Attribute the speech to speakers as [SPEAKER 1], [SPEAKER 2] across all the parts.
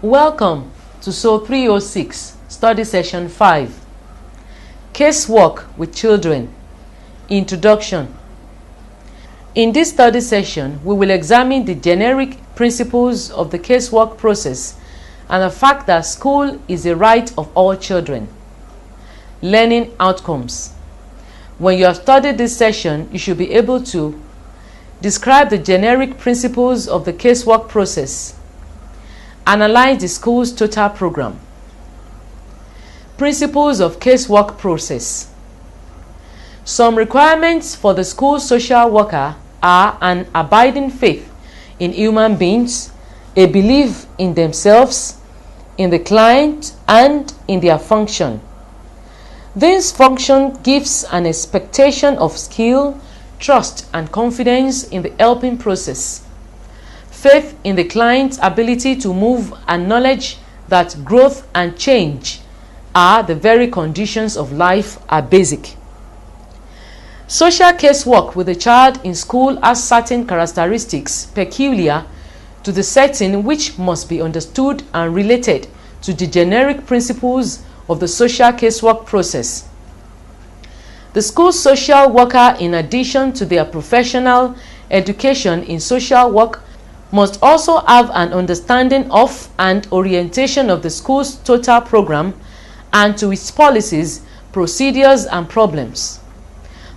[SPEAKER 1] Welcome to SO 306, Study Session 5. Casework with Children. Introduction. In this study session, we will examine the generic principles of the casework process and the fact that school is a right of all children. Learning outcomes. When you have studied this session, you should be able to describe the generic principles of the casework process. Analyze the school's total program. Principles of casework process. Some requirements for the school social worker are an abiding faith in human beings, a belief in themselves, in the client, and in their function. This function gives an expectation of skill, trust, and confidence in the helping process. Faith in the client's ability to move and knowledge that growth and change are the very conditions of life are basic. Social casework with a child in school has certain characteristics peculiar to the setting which must be understood and related to the generic principles of the social casework process. The school social worker, in addition to their professional education in social work, must also have an understanding of and orientation of the school's total program and to its policies, procedures, and problems.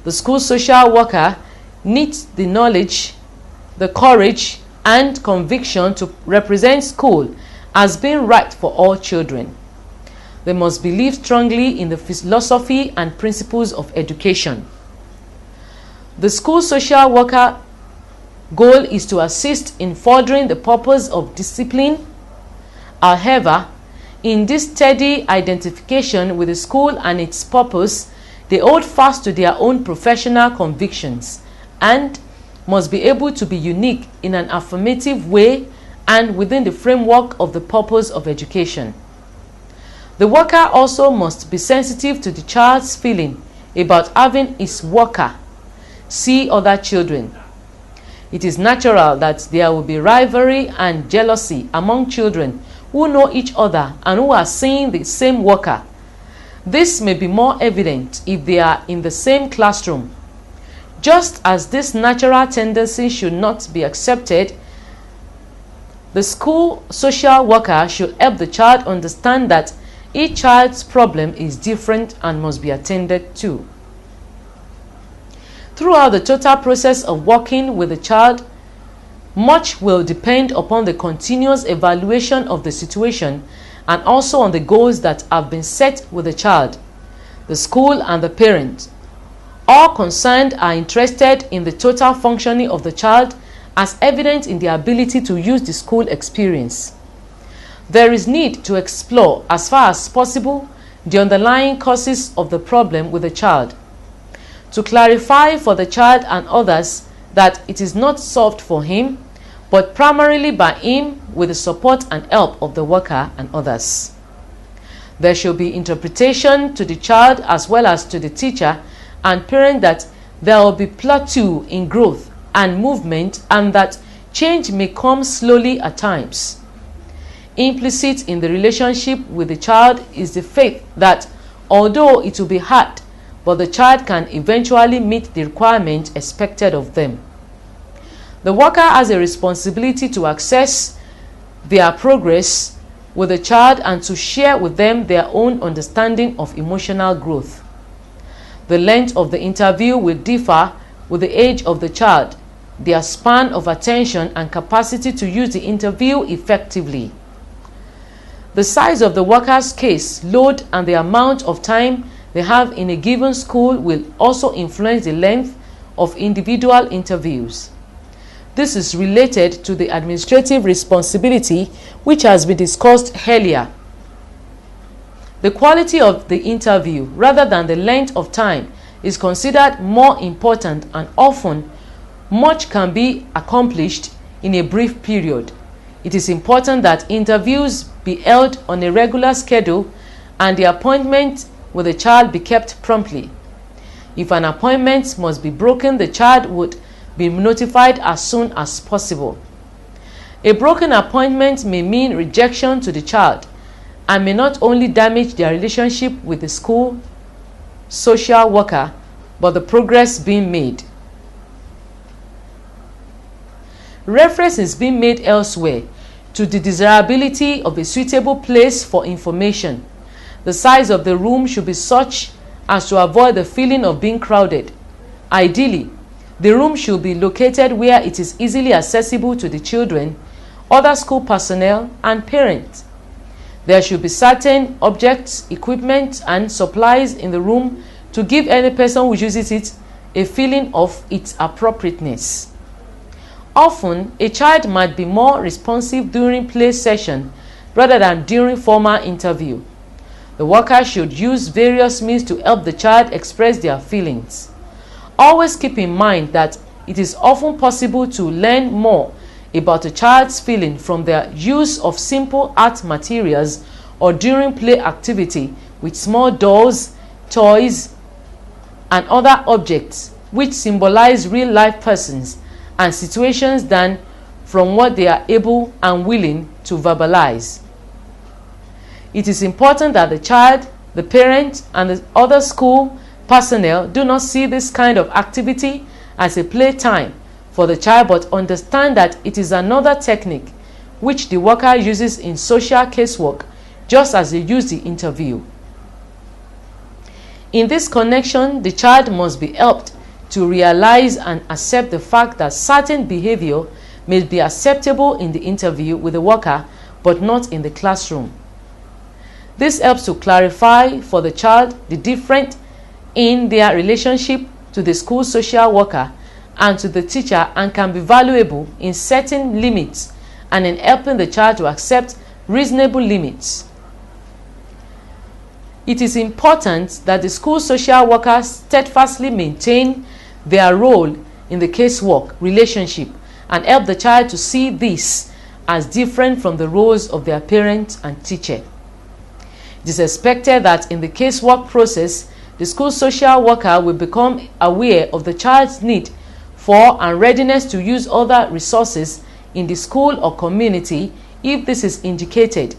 [SPEAKER 1] The school social worker needs the knowledge, the courage, and conviction to represent school as being right for all children. They must believe strongly in the philosophy and principles of education. The school social worker goal is to assist in furthering the purpose of discipline. However, in this steady identification with the school and its purpose, they hold fast to their own professional convictions and must be able to be unique in an affirmative way and within the framework of the purpose of education. The worker also must be sensitive to the child's feeling about having his worker see other children. It is natural that there will be rivalry and jealousy among children who know each other and who are seeing the same worker. This may be more evident if they are in the same classroom. Just as this natural tendency should not be accepted, the school social worker should help the child understand that each child's problem is different and must be attended to. Throughout the total process of working with the child, much will depend upon the continuous evaluation of the situation and also on the goals that have been set with the child, the school, and the parent. All concerned are interested in the total functioning of the child as evident in their ability to use the school experience. There is need to explore as far as possible the underlying causes of the problem with the child, to clarify for the child and others that it is not solved for him, but primarily by him with the support and help of the worker and others. There should be interpretation to the child as well as to the teacher and parent that there will be plateau in growth and movement and that change may come slowly at times. Implicit in the relationship with the child is the faith that although it will be hard, but the child can eventually meet the requirement expected of them. The worker has a responsibility to assess their progress with the child and to share with them their own understanding of emotional growth. The length of the interview will differ with the age of the child, their span of attention, and capacity to use the interview effectively. The size of the worker's case load and the amount of time they have in a given school will also influence the length of individual interviews. This is related to the administrative responsibility which has been discussed earlier. The quality of the interview rather than the length of time is considered more important, and often much can be accomplished in a brief period. It is important that interviews be held on a regular schedule and the appointment with the child be kept promptly. If an appointment must be broken, the child would be notified as soon as possible. A broken appointment may mean rejection to the child and may not only damage their relationship with the school social worker, but the progress being made. Reference is being made elsewhere to the desirability of a suitable place for information. The size of the room should be such as to avoid the feeling of being crowded. Ideally, the room should be located where it is easily accessible to the children, other school personnel, and parents. There should be certain objects, equipment, and supplies in the room to give any person who uses it a feeling of its appropriateness. Often, a child might be more responsive during play session rather than during formal interview. The worker should use various means to help the child express their feelings. Always keep in mind that it is often possible to learn more about a child's feeling from their use of simple art materials or during play activity with small dolls, toys, and other objects which symbolize real-life persons and situations than from what they are able and willing to verbalize. It is important that the child, the parent, and the other school personnel do not see this kind of activity as a playtime for the child, but understand that it is another technique which the worker uses in social casework, just as they use the interview. In this connection, the child must be helped to realize and accept the fact that certain behavior may be acceptable in the interview with the worker, but not in the classroom. This helps to clarify for the child the difference in their relationship to the school social worker and to the teacher, and can be valuable in setting limits and in helping the child to accept reasonable limits. It is important that the school social workers steadfastly maintain their role in the casework relationship and help the child to see this as different from the roles of their parent and teacher. It is expected that in the casework process, the school social worker will become aware of the child's need for and readiness to use other resources in the school or community if this is indicated.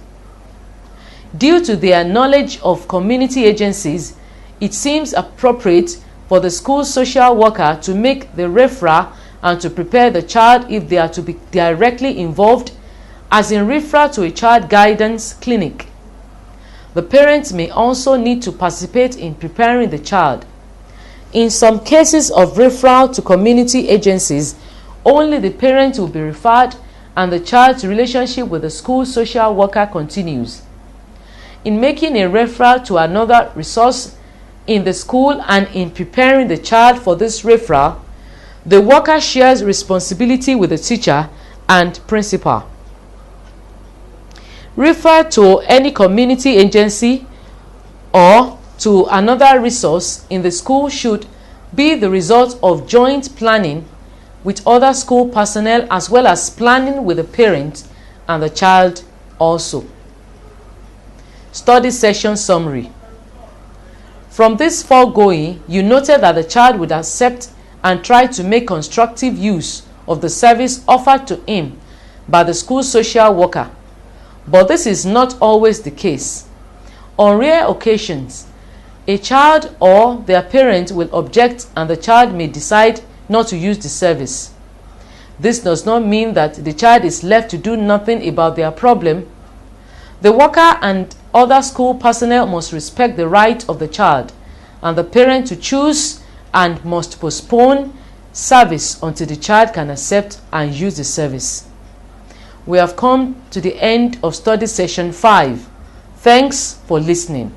[SPEAKER 1] Due to their knowledge of community agencies, it seems appropriate for the school social worker to make the referral and to prepare the child if they are to be directly involved, as in referral to a child guidance clinic. The parents may also need to participate in preparing the child. In some cases of referral to community agencies, only the parent will be referred and the child's relationship with the school social worker continues. In making a referral to another resource in the school and in preparing the child for this referral, the worker shares responsibility with the teacher and principal. Refer to any community agency or to another resource in the school should be the result of joint planning with other school personnel, as well as planning with the parent and the child also. Study session summary. From this foregoing, you noted that the child would accept and try to make constructive use of the service offered to him by the school social worker. But this is not always the case. On rare occasions, a child or their parent will object and the child may decide not to use the service. This does not mean that the child is left to do nothing about their problem. The worker and other school personnel must respect the right of the child and the parent to choose, and must postpone service until the child can accept and use the service. We have come to the end of study session 5. Thanks for listening.